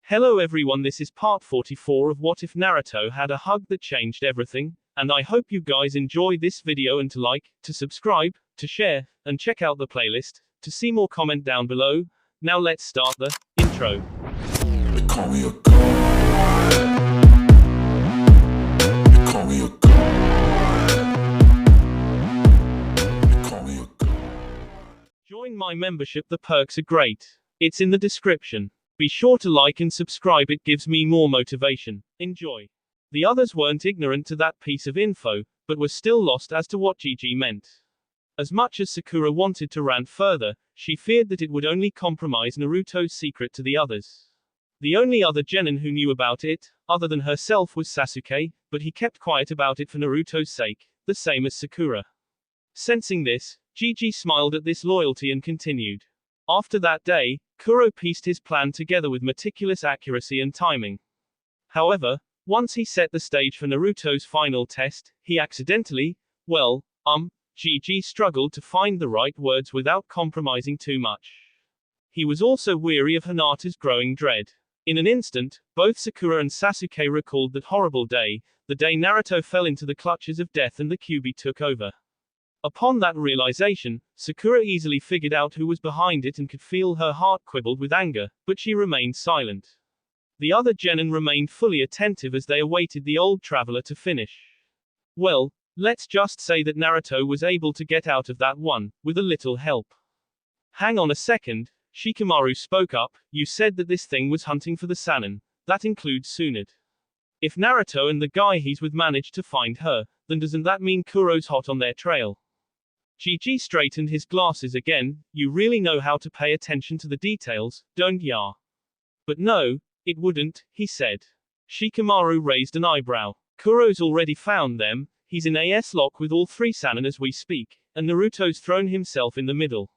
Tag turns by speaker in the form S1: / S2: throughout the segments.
S1: Hello everyone, this is part 44 of What If Naruto Had a Hug That Changed Everything, and I hope you guys enjoy this video and to like, to subscribe, to share, and check out the playlist. To see more, comment down below. Now let's start the intro.
S2: They call me a god. They call me a god. They call me a god.
S1: Join my membership, the perks are great. It's in the description. Be sure to like and subscribe, it gives me more motivation. Enjoy. The others weren't ignorant to that piece of info, but were still lost as to what GG meant. As much as Sakura wanted to rant further, she feared that it would only compromise Naruto's secret to the others. The only other genin who knew about it, other than herself, was Sasuke, but he kept quiet about it for Naruto's sake, the same as Sakura. Sensing this, GG smiled at this loyalty and continued. After that day, Kuro pieced his plan together with meticulous accuracy and timing. However, once he set the stage for Naruto's final test, he accidentally, GG struggled to find the right words without compromising too much. He was also weary of Hinata's growing dread. In an instant, both Sakura and Sasuke recalled that horrible day, the day Naruto fell into the clutches of death and the Kyuubi took over. Upon that realization, Sakura easily figured out who was behind it and could feel her heart quibbled with anger, but she remained silent. The other genin remained fully attentive as they awaited the old traveler to finish. Well, let's just say that Naruto was able to get out of that one, with a little help. Hang on a second, Shikamaru spoke up, you said that this thing was hunting for the Sannin, that includes Tsunade. If Naruto and the guy he's with managed to find her, then doesn't that mean Kuro's hot on their trail? GG straightened his glasses again, you really know how to pay attention to the details, don't ya? But no, it wouldn't, he said. Shikamaru raised an eyebrow. Kuro's already found them, he's in AS lock with all three Sannin as we speak, and Naruto's thrown himself in the middle.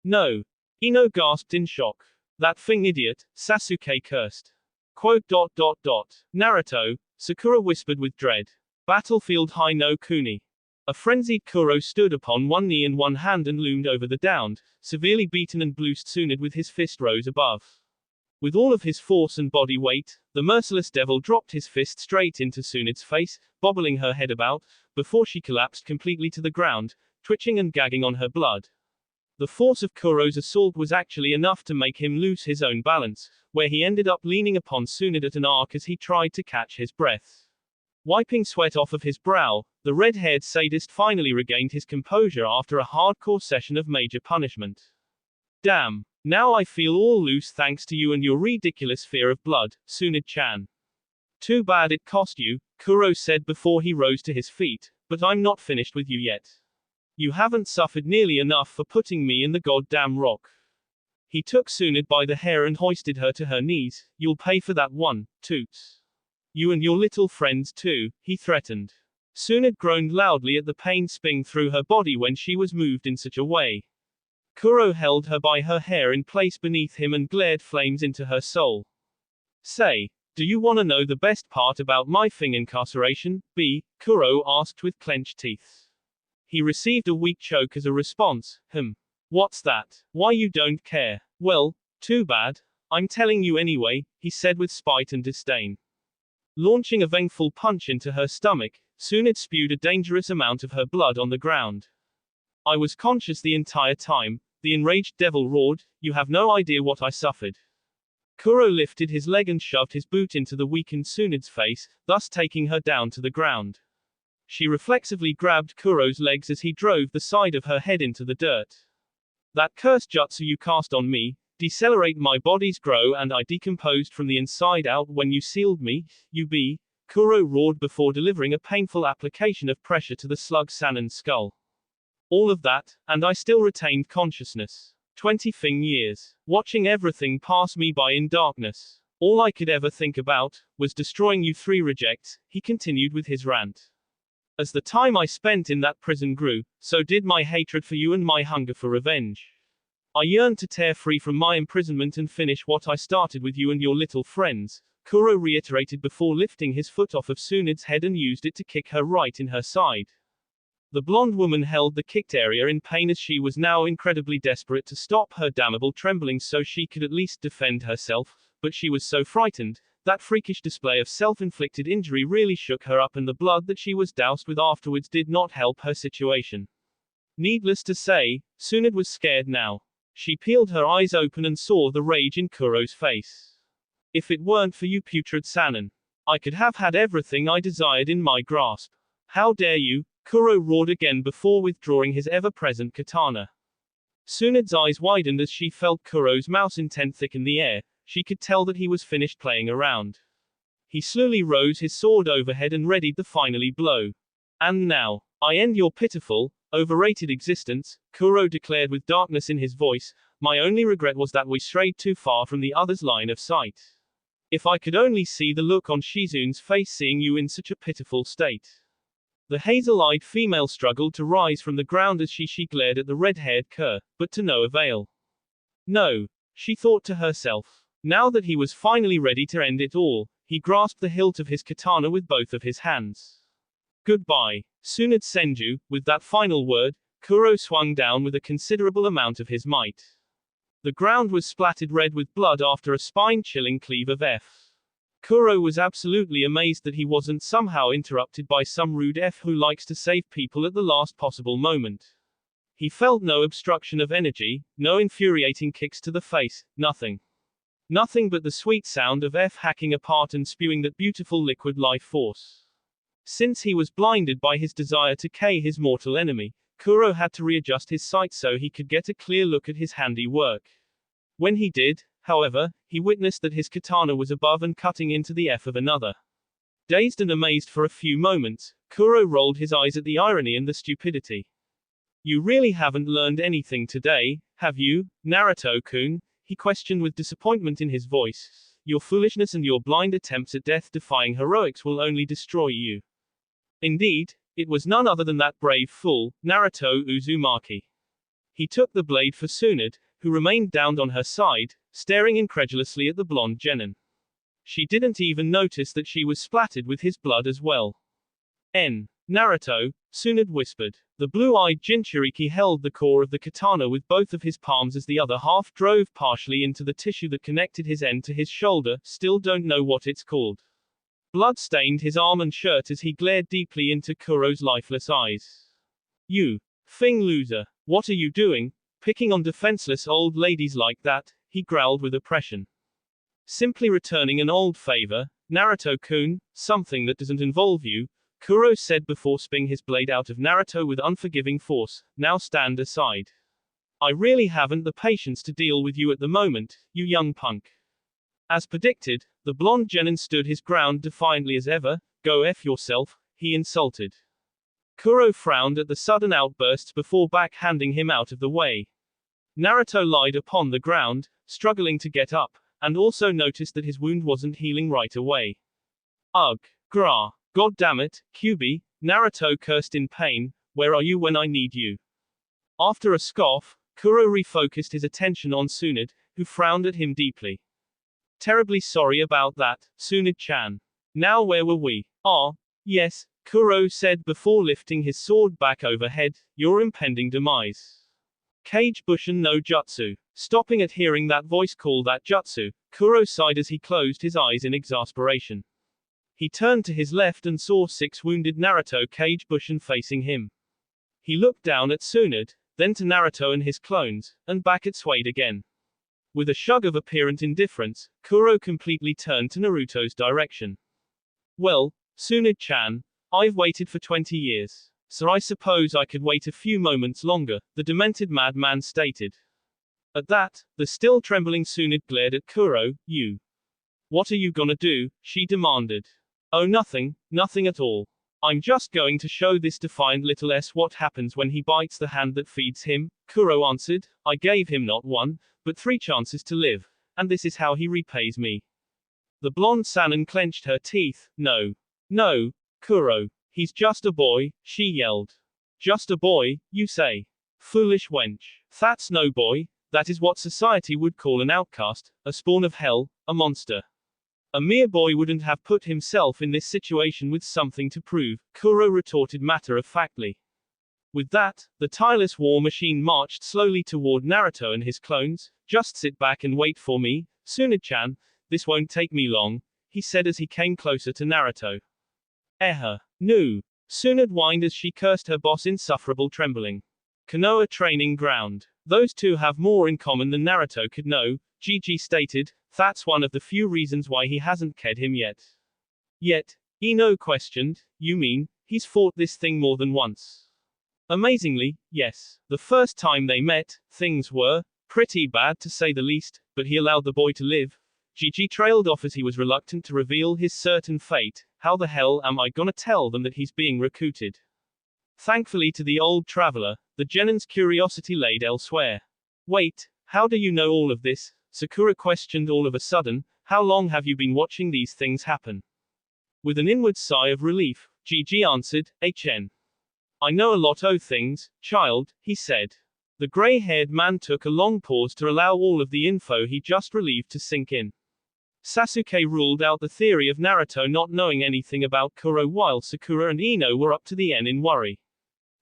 S1: No. Ino gasped in shock. That thing idiot, Sasuke cursed. Naruto, Sakura whispered with dread. Battlefield high no Kuni. A frenzied Kuro stood upon one knee and one hand and loomed over the downed, severely beaten and bruised Tsunade with his fist rose above. With all of his force and body weight, the merciless devil dropped his fist straight into Tsunade's face, bobbling her head about, before she collapsed completely to the ground, twitching and gagging on her blood. The force of Kuro's assault was actually enough to make him lose his own balance, where he ended up leaning upon Tsunade at an arc as he tried to catch his breath. Wiping sweat off of his brow, the red-haired sadist finally regained his composure after a hardcore session of major punishment. Damn. Now I feel all loose thanks to you and your ridiculous fear of blood, Tsunade-chan. Too bad it cost you, Kuro said before he rose to his feet, but I'm not finished with you yet. You haven't suffered nearly enough for putting me in the goddamn rock. He took Tsunade by the hair and hoisted her to her knees. You'll pay for that one, Toots. You and your little friends too, he threatened. Tsunade groaned loudly at the pain spinning through her body when she was moved in such a way. Kuro held her by her hair in place beneath him and glared flames into her soul. Say, do you wanna know the best part about my thing incarceration, B? Kuro asked with clenched teeth. He received a weak choke as a response. What's that? Why you don't care? Well, too bad. I'm telling you anyway, he said with spite and disdain. Launching a vengeful punch into her stomach, Tsunade spewed a dangerous amount of her blood on the ground. I was conscious the entire time, the enraged devil roared, you have no idea what I suffered. Kuro lifted his leg and shoved his boot into the weakened Tsunade's face, thus taking her down to the ground. She reflexively grabbed Kuro's legs as he drove the side of her head into the dirt. That cursed jutsu you cast on me, decelerate my body's grow and I decomposed from the inside out when you sealed me, you be, Kuro roared before delivering a painful application of pressure to the slug Sannin's skull. All of that, and I still retained consciousness. 20 years. Watching everything pass me by in darkness. All I could ever think about, was destroying you three rejects, he continued with his rant. As the time I spent in that prison grew, so did my hatred for you and my hunger for revenge. I yearned to tear free from my imprisonment and finish what I started with you and your little friends, Kuro reiterated before lifting his foot off of Tsunade's head and used it to kick her right in her side. The blonde woman held the kicked area in pain as she was now incredibly desperate to stop her damnable trembling so she could at least defend herself, but she was so frightened. That freakish display of self-inflicted injury really shook her up, and the blood that she was doused with afterwards did not help her situation. Needless to say, Tsunade was scared now. She peeled her eyes open and saw the rage in Kuro's face. If it weren't for you, putrid Sannin, I could have had everything I desired in my grasp. How dare you? Kuro roared again before withdrawing his ever-present katana. Tsunade's eyes widened as she felt Kuro's mouse intent thicken the air. She could tell that he was finished playing around. He slowly rose his sword overhead and readied the finally blow. And now, I end your pitiful, overrated existence, Kuro declared with darkness in his voice. My only regret was that we strayed too far from the other's line of sight. If I could only see the look on Shizune's face seeing you in such a pitiful state. The hazel-eyed female struggled to rise from the ground as she glared at the red-haired cur, but to no avail. No, she thought to herself. Now that he was finally ready to end it all, he grasped the hilt of his katana with both of his hands. Goodbye, Tsunade Senju. With that final word, Kuro swung down with a considerable amount of his might. The ground was splattered red with blood after a spine-chilling cleave of F. Kuro was absolutely amazed that he wasn't somehow interrupted by some rude F who likes to save people at the last possible moment. He felt no obstruction of energy, no infuriating kicks to the face, nothing. Nothing but the sweet sound of F hacking apart and spewing that beautiful liquid life force. Since he was blinded by his desire to K his mortal enemy, Kuro had to readjust his sight so he could get a clear look at his handiwork. When he did, however, he witnessed that his katana was above and cutting into the F of another. Dazed and amazed for a few moments, Kuro rolled his eyes at the irony and the stupidity. You really haven't learned anything today, have you, Naruto-kun? He questioned with disappointment in his voice. Your foolishness and your blind attempts at death-defying heroics will only destroy you. Indeed, it was none other than that brave fool, Naruto Uzumaki. He took the blade for Tsunade, who remained downed on her side, staring incredulously at the blonde genin. She didn't even notice that she was splattered with his blood as well. Naruto, Tsunade whispered. The blue-eyed Jinchuriki held the core of the katana with both of his palms as the other half drove partially into the tissue that connected his end to his shoulder. Still don't know what it's called. Blood stained his arm and shirt as he glared deeply into Kuro's lifeless eyes. You Fing loser, what are you doing? Picking on defenseless old ladies like that, he growled with oppression. Simply returning an old favor, Naruto-kun, something that doesn't involve you, Kuro said before spinning his blade out of Naruto with unforgiving force. Now stand aside. I really haven't the patience to deal with you at the moment, you young punk. As predicted, the blonde genin stood his ground defiantly as ever. Go F yourself, he insulted. Kuro frowned at the sudden outbursts before backhanding him out of the way. Naruto lied upon the ground, struggling to get up, and also noticed that his wound wasn't healing right away. Ugh. Gra. God damn it, Kyubi, Naruto cursed in pain, where are you when I need you? After a scoff, Kuro refocused his attention on Tsunade, who frowned at him deeply. Terribly sorry about that, Tsunade-chan. Now where were we? Yes, Kuro said before lifting his sword back overhead, your impending demise. Kage Bushin no Jutsu. Stopping at hearing that voice call that jutsu, Kuro sighed as he closed his eyes in exasperation. He turned to his left and saw 6 wounded Naruto Kage Bushin facing him. He looked down at Tsunade, then to Naruto and his clones, and back at Suede again. With a shrug of apparent indifference, Kuro completely turned to Naruto's direction. Well, Tsunade-chan, I've waited for 20 years, so I suppose I could wait a few moments longer, the demented madman stated. At that, the still trembling Tsunade glared at Kuro. You. What are you gonna do? She demanded. Oh nothing at all. I'm just going to show this defiant little S what happens when he bites the hand that feeds him, Kuro answered. I gave him not 1, but 3 chances to live, and this is how he repays me. The blonde Sannin clenched her teeth. No, Kuro. He's just a boy, she yelled. Just a boy, you say? Foolish wench. That's no boy, that is what society would call an outcast, a spawn of hell, a monster. A mere boy wouldn't have put himself in this situation with something to prove, Kuro retorted matter-of-factly. With that, the tireless war machine marched slowly toward Naruto and his clones. Just sit back and wait for me, Tsunade-chan. this won't take me long, he said as he came closer to Naruto. Nu. Tsunade whined as she cursed her boss insufferable trembling. Konoha training ground. Those two have more in common than Naruto could know, Gigi stated, that's one of the few reasons why he hasn't ked him yet. Yet, Ino questioned, you mean, he's fought this thing more than once? Amazingly, yes. The first time they met, things were pretty bad to say the least, but he allowed the boy to live. Gigi trailed off as he was reluctant to reveal his certain fate. How the hell am I gonna tell them that he's being recruited? Thankfully to the old traveler, the Genin's curiosity laid elsewhere. Wait, how do you know all of this? Sakura questioned all of a sudden, how long have you been watching these things happen? With an inward sigh of relief, Gigi answered, I know a lot o' things, child, he said. The grey-haired man took a long pause to allow all of the info he just relieved to sink in. Sasuke ruled out the theory of Naruto not knowing anything about Kuro while Sakura and Ino were up to the in worry.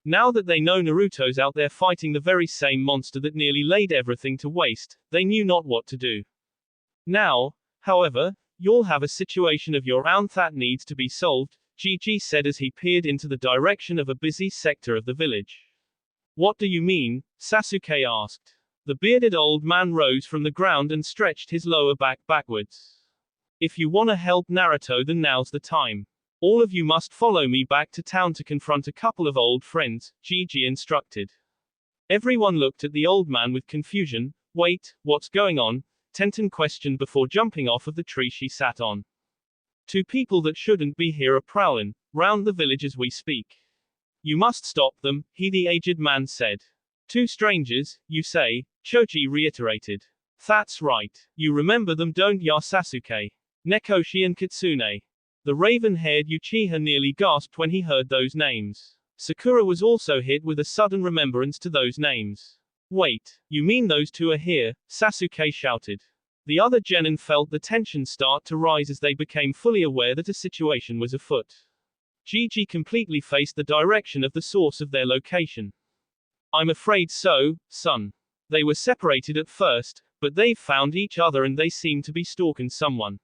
S1: Now that they know Naruto's out there fighting the very same monster that nearly laid everything to waste, they knew not what to do. Now, however, you'll have a situation of your own that needs to be solved, Gigi said as he peered into the direction of a busy sector of the village. What do you mean? Sasuke asked. The bearded old man rose from the ground and stretched his lower back backwards. If you wanna help Naruto, then now's the time. All of you must follow me back to town to confront a couple of old friends, Gigi instructed. Everyone looked at the old man with confusion. Wait, what's going on? Tenten questioned before jumping off of the tree she sat on. Two people that shouldn't be here are prowling round the village as we speak. You must stop them, the aged man said. Two strangers, you say? Choji reiterated. That's right. You remember them, don't ya, Sasuke? Nekoshi and Kitsune. The raven-haired Uchiha nearly gasped when he heard those names. Sakura was also hit with a sudden remembrance to those names. Wait, you mean those two are here? Sasuke shouted. The other genin felt the tension start to rise as they became fully aware that a situation was afoot. Gigi completely faced the direction of the source of their location. I'm afraid so, son. They were separated at first, but they've found each other and they seem to be stalking someone.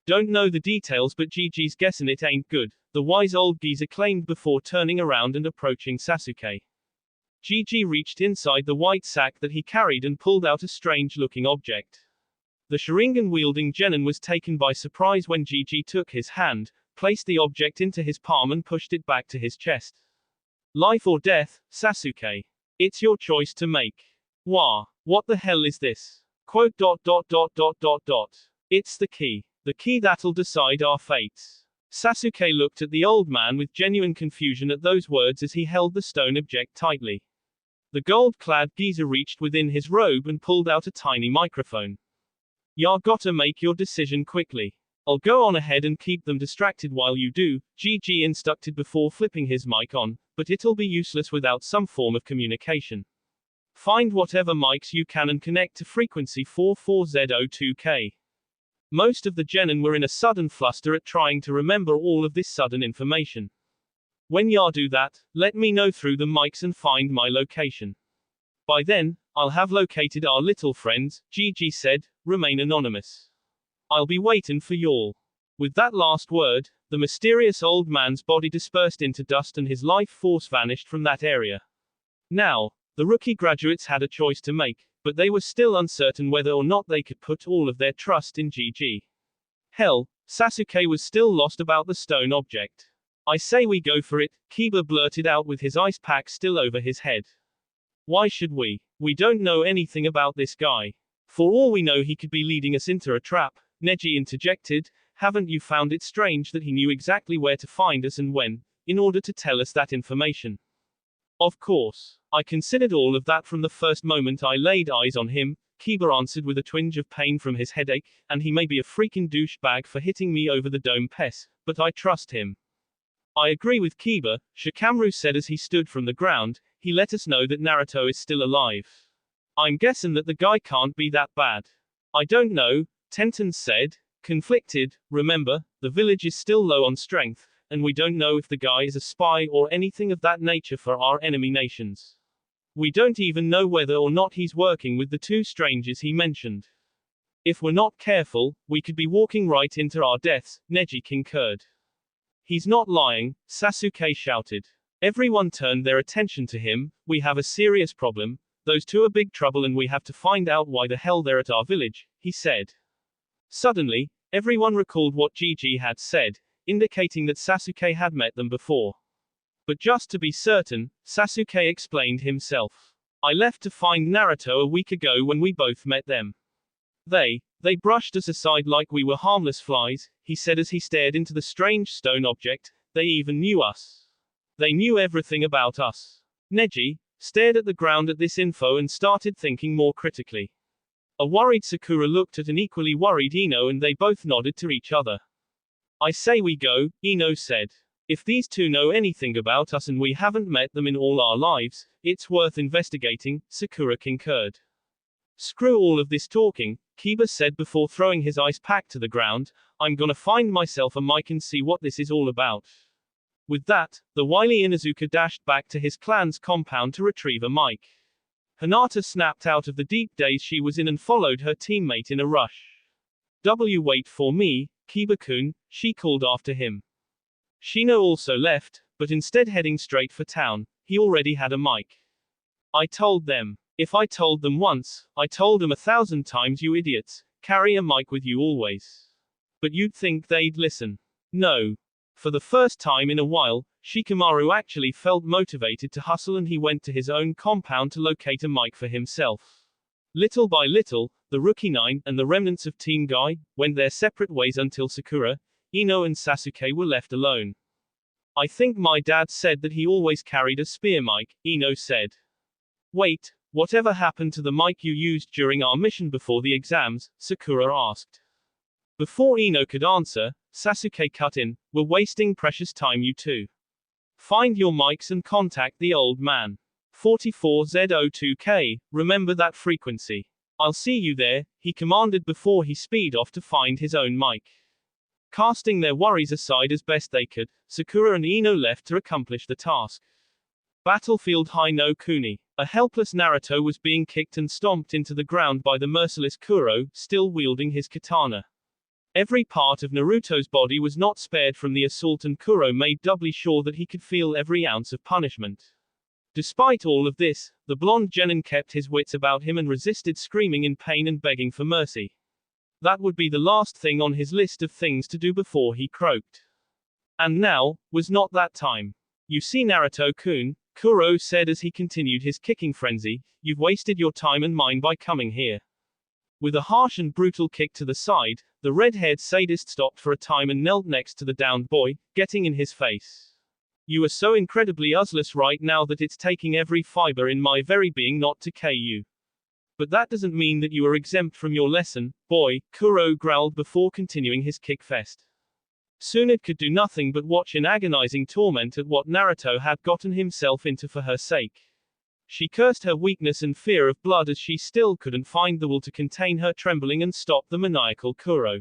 S1: Don't know the details, but Gigi's guessing it ain't good, the wise old geezer claimed before turning around and approaching Sasuke. Gigi reached inside the white sack that he carried and pulled out a strange-looking object. The Sharingan-wielding genin was taken by surprise when Gigi took his hand, placed the object into his palm and pushed it back to his chest. Life or death, Sasuke. It's your choice to make. Wah. What the hell is this? Quote. It's the key. The key that'll decide our fates. Sasuke looked at the old man with genuine confusion at those words as he held the stone object tightly. The gold-clad geezer reached within his robe and pulled out a tiny microphone. Ya gotta make your decision quickly. I'll go on ahead and keep them distracted while you do, Gigi instructed before flipping his mic on, but it'll be useless without some form of communication. Find whatever mics you can and connect to frequency 44Z02K. Most of the genin were in a sudden fluster at trying to remember all of this sudden information. When ya do that, let me know through the mics and find my location. By then, I'll have located our little friends, Gigi said, remain anonymous. I'll be waiting for y'all. With that last word, the mysterious old man's body dispersed into dust and his life force vanished from that area. Now, the rookie graduates had a choice to make, but they were still uncertain whether or not they could put all of their trust in Gigi. Hell, Sasuke was still lost about the stone object. I say we go for it, Kiba blurted out with his ice pack still over his head. Why should we? We don't know anything about this guy. For all we know, he could be leading us into a trap, Neji interjected. Haven't you found it strange that he knew exactly where to find us and when, in order to tell us that information? Of course. I considered all of that from the first moment I laid eyes on him, Kiba answered with a twinge of pain from his headache, and he may be a freaking douchebag for hitting me over the dome pes, but I trust him. I agree with Kiba, Shikamaru said as he stood from the ground. He let us know that Naruto is still alive. I'm guessing that the guy can't be that bad. I don't know, Tenten said, conflicted. Remember, the village is still low on strength, and we don't know if the guy is a spy or anything of that nature for our enemy nations. We don't even know whether or not he's working with the two strangers he mentioned. If we're not careful, we could be walking right into our deaths, Neji concurred. He's not lying, Sasuke shouted. Everyone turned their attention to him. We have a serious problem. Those two are big trouble and we have to find out why the hell they're at our village, he said. Suddenly, everyone recalled what Gigi had said, indicating that Sasuke had met them before. But just to be certain, Sasuke explained himself. I left to find Naruto a week ago when we both met them. They brushed us aside like we were harmless flies, he said as he stared into the strange stone object. They even knew us. They knew everything about us. Neji stared at the ground at this info and started thinking more critically. A worried Sakura looked at an equally worried Ino and they both nodded to each other. I say we go, Ino said. If these two know anything about us and we haven't met them in all our lives, it's worth investigating, Sakura concurred. Screw all of this talking, Kiba said before throwing his ice pack to the ground. I'm gonna find myself a mic and see what this is all about. With that, the wily Inuzuka dashed back to his clan's compound to retrieve a mic. Hinata snapped out of the deep daze she was in and followed her teammate in a rush. Wait for me, Kiba-kun, she called after him. Shino also left, but instead heading straight for town. He already had a mic. I told them. If I told them once, I told them 1,000 times, you idiots. Carry a mic with you always. But you'd think they'd listen. No. For the first time in a while, Shikamaru actually felt motivated to hustle and he went to his own compound to locate a mic for himself. Little by little, the Rookie 9 and the remnants of Team Guy went their separate ways until Sakura, Ino and Sasuke were left alone. I think my dad said that he always carried a spear mic, Ino said. Wait, whatever happened to the mic you used during our mission before the exams? Sakura asked. Before Ino could answer, Sasuke cut in. We're wasting precious time, you two. Find your mics and contact the old man. 44Z02K, remember that frequency. I'll see you there, he commanded before he speed off to find his own mic. Casting their worries aside as best they could, Sakura and Ino left to accomplish the task. Battlefield High no Kuni. A helpless Naruto was being kicked and stomped into the ground by the merciless Kuro, still wielding his katana. Every part of Naruto's body was not spared from the assault and Kuro made doubly sure that he could feel every ounce of punishment. Despite all of this, the blonde genin kept his wits about him and resisted screaming in pain and begging for mercy. That would be the last thing on his list of things to do before he croaked. And now, was not that time. You see Naruto-kun, Kuro said as he continued his kicking frenzy, you've wasted your time and mine by coming here. With a harsh and brutal kick to the side, the red-haired sadist stopped for a time and knelt next to the downed boy, getting in his face. You are so incredibly useless right now that it's taking every fiber in my very being not to K you. But that doesn't mean that you are exempt from your lesson, boy, Kuro growled before continuing his kick fest. Tsunade could do nothing but watch in agonizing torment at what Naruto had gotten himself into for her sake. She cursed her weakness and fear of blood as she still couldn't find the will to contain her trembling and stop the maniacal Kuro.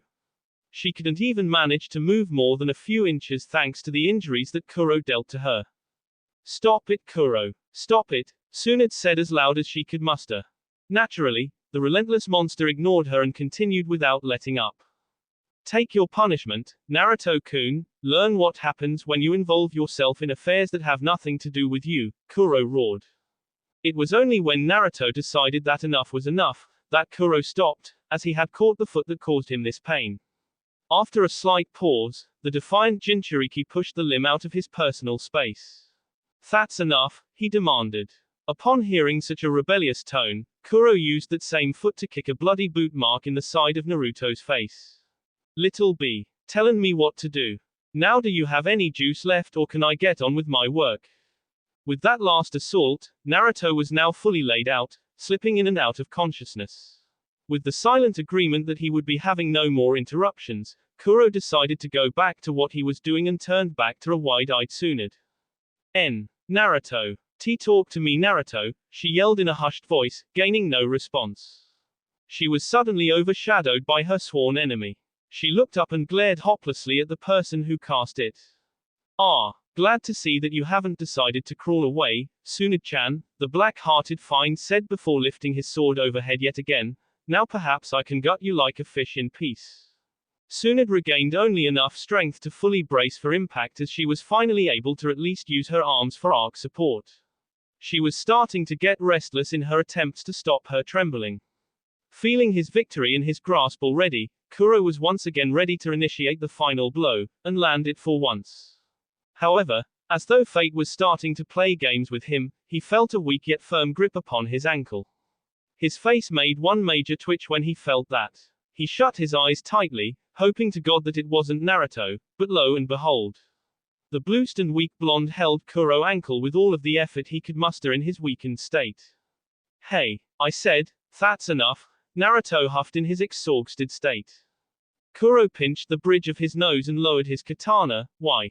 S1: She couldn't even manage to move more than a few inches thanks to the injuries that Kuro dealt to her. Stop it, Kuro. Stop it, Tsunade said as loud as she could muster. Naturally, the relentless monster ignored her and continued without letting up. Take your punishment, Naruto-kun, learn what happens when you involve yourself in affairs that have nothing to do with you, Kuro roared. It was only when Naruto decided that enough was enough, that Kuro stopped, as he had caught the foot that caused him this pain. After a slight pause, the defiant Jinchuriki pushed the limb out of his personal space. That's enough, he demanded. Upon hearing such a rebellious tone, Kuro used that same foot to kick a bloody boot mark in the side of Naruto's face. Little B. Tellin' me what to do. Now do you have any juice left or can I get on with my work? With that last assault, Naruto was now fully laid out, slipping in and out of consciousness. With the silent agreement that he would be having no more interruptions, Kuro decided to go back to what he was doing and turned back to a wide-eyed Tsunade. Naruto. Talk to me Naruto, she yelled in a hushed voice, gaining no response. She was suddenly overshadowed by her sworn enemy. She looked up and glared hopelessly at the person who cast it. Glad to see that you haven't decided to crawl away, Tsunade-chan, the black-hearted fiend said before lifting his sword overhead yet again. Now perhaps I can gut you like a fish in peace. Tsunade regained only enough strength to fully brace for impact as she was finally able to at least use her arms for arc support. She was starting to get restless in her attempts to stop her trembling. Feeling his victory in his grasp already, Kuro was once again ready to initiate the final blow, and land it for once. However, as though fate was starting to play games with him, he felt a weak yet firm grip upon his ankle. His face made one major twitch when he felt that. He shut his eyes tightly, hoping to God that it wasn't Naruto, but lo and behold. The bluest and weak blonde held Kuro's ankle with all of the effort he could muster in his weakened state. Hey, I said, that's enough, Naruto huffed in his exhausted state. Kuro pinched the bridge of his nose and lowered his katana. Why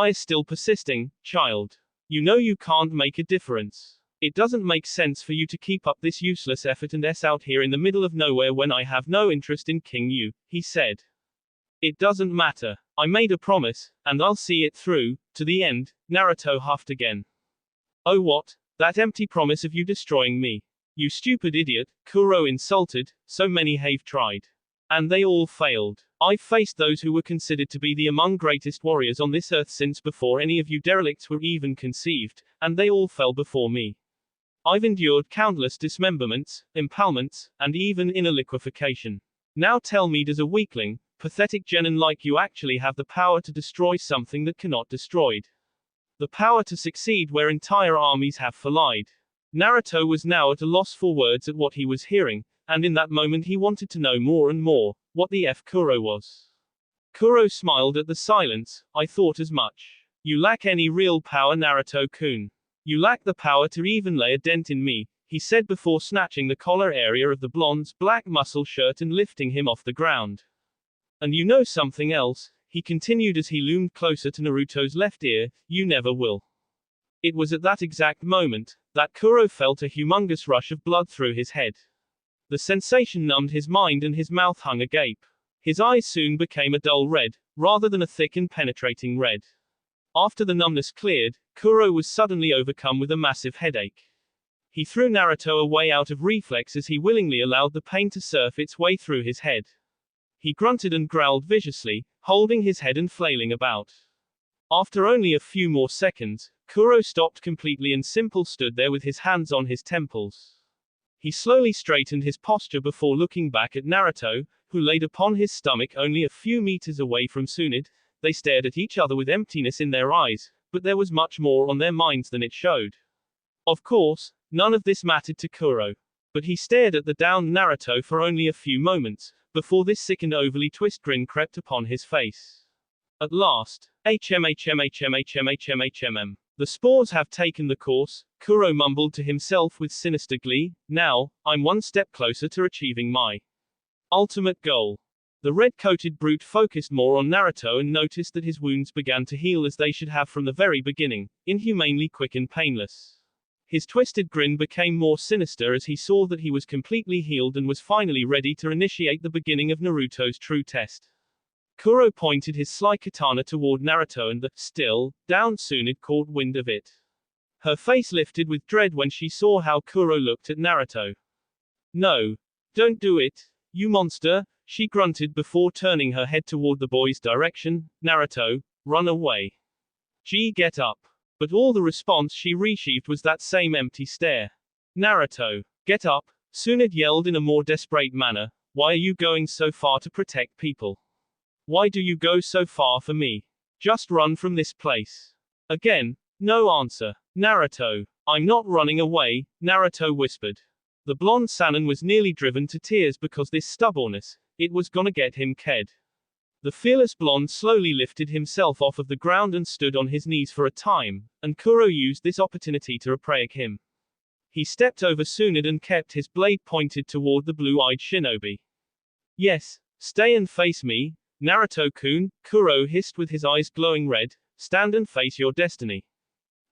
S1: is still persisting, child? You know you can't make a difference. It doesn't make sense for you to keep up this useless effort and out here in the middle of nowhere when I have no interest in King Yu, he said. It doesn't matter. I made a promise, and I'll see it through, to the end, Naruto huffed again. Oh what? That empty promise of you destroying me. You stupid idiot, Kuro insulted, so many have tried. And they all failed. I've faced those who were considered to be the among greatest warriors on this earth since before any of you derelicts were even conceived, and they all fell before me. I've endured countless dismemberments, impalements, and even inner liquefaction. Now tell me, does a weakling, pathetic genin like you actually have the power to destroy something that cannot destroyed? The power to succeed where entire armies have fallied. Naruto was now at a loss for words at what he was hearing, and in that moment he wanted to know more and more, what the F Kuro was. Kuro smiled at the silence. I thought as much. You lack any real power, Naruto-kun. You lack the power to even lay a dent in me, he said before snatching the collar area of the blonde's black muscle shirt and lifting him off the ground. And you know something else, he continued as he loomed closer to Naruto's left ear, you never will. It was at that exact moment that Kuro felt a humongous rush of blood through his head. The sensation numbed his mind and his mouth hung agape. His eyes soon became a dull red, rather than a thick and penetrating red. After the numbness cleared, Kuro was suddenly overcome with a massive headache. He threw Naruto away out of reflex as he willingly allowed the pain to surf its way through his head. He grunted and growled viciously, holding his head and flailing about. After only a few more seconds, Kuro stopped completely and simply stood there with his hands on his temples. He slowly straightened his posture before looking back at Naruto, who laid upon his stomach only a few meters away from Tsunade. They stared at each other with emptiness in their eyes, but there was much more on their minds than it showed. Of course, none of this mattered to Kuro. But he stared at the downed Naruto for only a few moments, before this sick and overly twist grin crept upon his face. At last, HMHMHMHMHMHMM. The spores have taken the course, Kuro mumbled to himself with sinister glee. Now, I'm one step closer to achieving my ultimate goal. The red-coated brute focused more on Naruto and noticed that his wounds began to heal as they should have from the very beginning, inhumanely quick and painless. His twisted grin became more sinister as he saw that he was completely healed and was finally ready to initiate the beginning of Naruto's true test. Kuro pointed his sly katana toward Naruto and the still down Tsunade caught wind of it. Her face lifted with dread when she saw how Kuro looked at Naruto. No. Don't do it, you monster, she grunted before turning her head toward the boy's direction. Naruto, run away. Gee, get up. But all the response she received was that same empty stare. Naruto, get up, Tsunade yelled in a more desperate manner. Why are you going so far to protect people? Why do you go so far for me? Just run from this place. Again, no answer. Naruto, I'm not running away, Naruto whispered. The blonde Sannin was nearly driven to tears because this stubbornness, it was gonna get him ked. The fearless blonde slowly lifted himself off of the ground and stood on his knees for a time, and Kuro used this opportunity to repraise him. He stepped over Tsunade and kept his blade pointed toward the blue-eyed shinobi. Yes, stay and face me, Naruto-kun, Kuro hissed with his eyes glowing red, stand and face your destiny.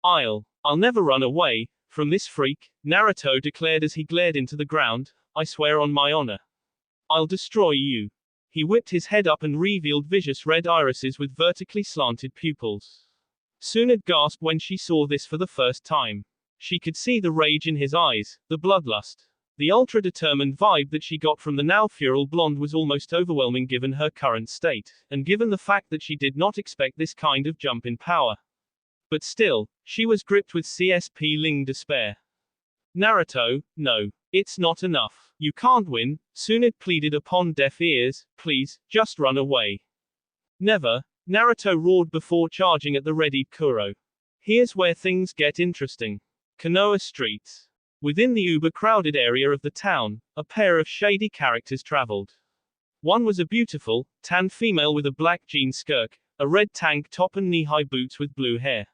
S1: I'll never run away from this freak, Naruto declared as he glared into the ground, I swear on my honor. I'll destroy you. He whipped his head up and revealed vicious red irises with vertically slanted pupils. Tsunade gasped when she saw this for the first time. She could see the rage in his eyes, the bloodlust. The ultra-determined vibe that she got from the now feral blonde was almost overwhelming given her current state, and given the fact that she did not expect this kind of jump in power. But still, she was gripped with CSP-ling despair. Naruto, no. It's not enough. You can't win, Tsunade pleaded upon deaf ears, please, just run away. Never, Naruto roared before charging at the readied Kuro. Here's where things get interesting. Konoha streets. Within the uber-crowded area of the town, a pair of shady characters traveled. One was a beautiful, tan female with a black jean skirt, a red tank top and knee-high boots with blue hair.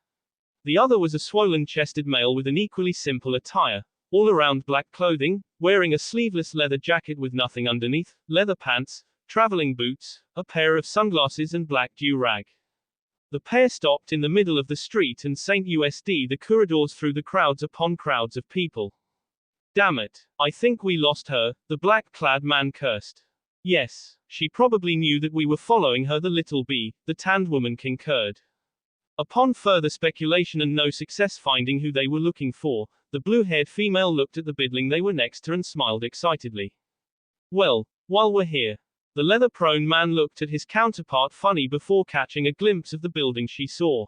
S1: The other was a swollen-chested male with an equally simple attire, all-around black clothing, wearing a sleeveless leather jacket with nothing underneath, leather pants, traveling boots, a pair of sunglasses and black do-rag. The pair stopped in the middle of the street and St. USD the corridors through the crowds upon crowds of people. Damn it. I think we lost her, the black-clad man cursed. Yes, she probably knew that we were following her, the little bee, the tanned woman concurred. Upon further speculation and no success finding who they were looking for, the blue-haired female looked at the bidling they were next to and smiled excitedly. Well, while we're here. The leather-prone man looked at his counterpart funny before catching a glimpse of the building she saw.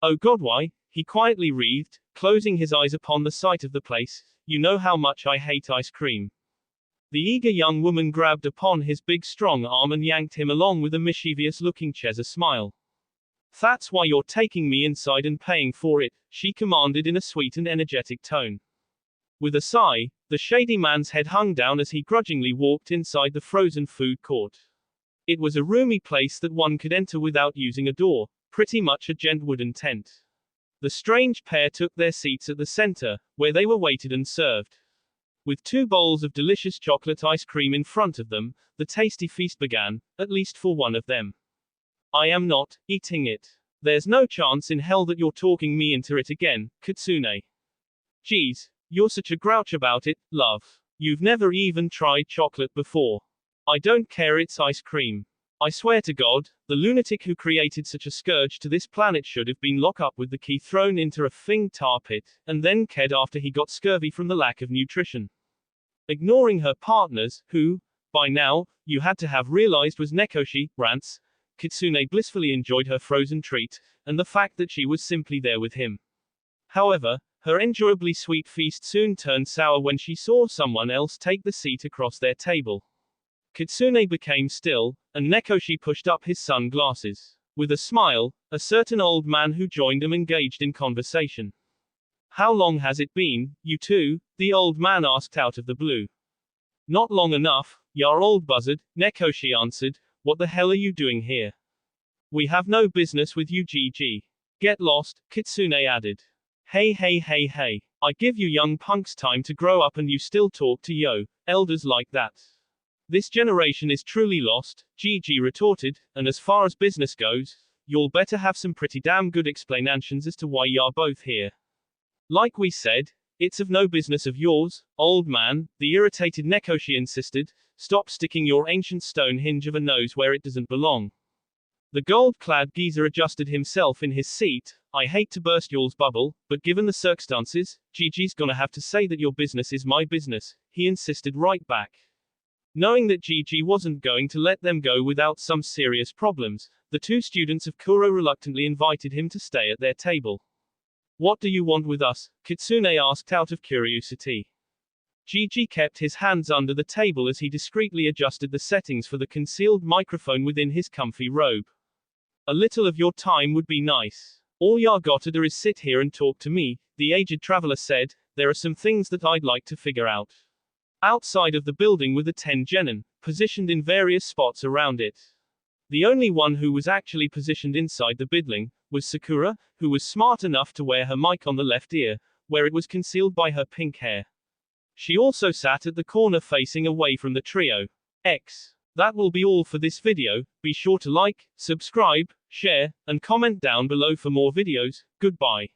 S1: Oh God, why? He quietly wreathed, closing his eyes upon the sight of the place. You know how much I hate ice cream. The eager young woman grabbed upon his big strong arm and yanked him along with a mischievous-looking Cheza smile. That's why you're taking me inside and paying for it, she commanded in a sweet and energetic tone. With a sigh, the shady man's head hung down as he grudgingly walked inside the frozen food court. It was a roomy place that one could enter without using a door, pretty much a gent wooden tent. The strange pair took their seats at the center, where they were waited and served. With 2 bowls of delicious chocolate ice cream in front of them, the tasty feast began, at least for one of them. I am not eating it. There's no chance in hell that you're talking me into it again, Kitsune. Geez, you're such a grouch about it, love. You've never even tried chocolate before. I don't care, it's ice cream. I swear to God, the lunatic who created such a scourge to this planet should have been locked up with the key thrown into a fing tar pit, and then killed after he got scurvy from the lack of nutrition. Ignoring her partners, who, by now, you had to have realized was Nekoshi, rants, Kitsune blissfully enjoyed her frozen treat, and the fact that she was simply there with him. However, her enjoyably sweet feast soon turned sour when she saw someone else take the seat across their table. Kitsune became still, and Nekoshi pushed up his sunglasses. With a smile, a certain old man who joined them engaged in conversation. How long has it been, you two? The old man asked out of the blue. Not long enough, yar old buzzard, Nekoshi answered. What the hell are you doing here? We have no business with you, GG. Get lost, Kitsune added. Hey, I give you young punks time to grow up and you still talk to elders like that. This generation is truly lost, GG retorted, and as far as business goes, you'll better have some pretty damn good explanations as to why you're both here. Like we said, it's of no business of yours, old man, the irritated Nekoshi insisted. Stop sticking your ancient stone hinge of a nose where it doesn't belong. The gold-clad geezer adjusted himself in his seat. I hate to burst y'all's bubble, but given the circumstances, GG's gonna have to say that your business is my business, he insisted right back. Knowing that GG wasn't going to let them go without some serious problems, the 2 students of Kuro reluctantly invited him to stay at their table. What do you want with us? Kitsune asked out of curiosity. GG kept his hands under the table as he discreetly adjusted the settings for the concealed microphone within his comfy robe. A little of your time would be nice. All ya gotta do is sit here and talk to me, the aged traveler said. There are some things that I'd like to figure out. Outside of the building were the 10 genin, positioned in various spots around it. The only one who was actually positioned inside the bidling was Sakura, who was smart enough to wear her mic on the left ear, where it was concealed by her pink hair. She also sat at the corner facing away from the trio. That will be all for this video. Be sure to like, subscribe, share, and comment down below for more videos. Goodbye.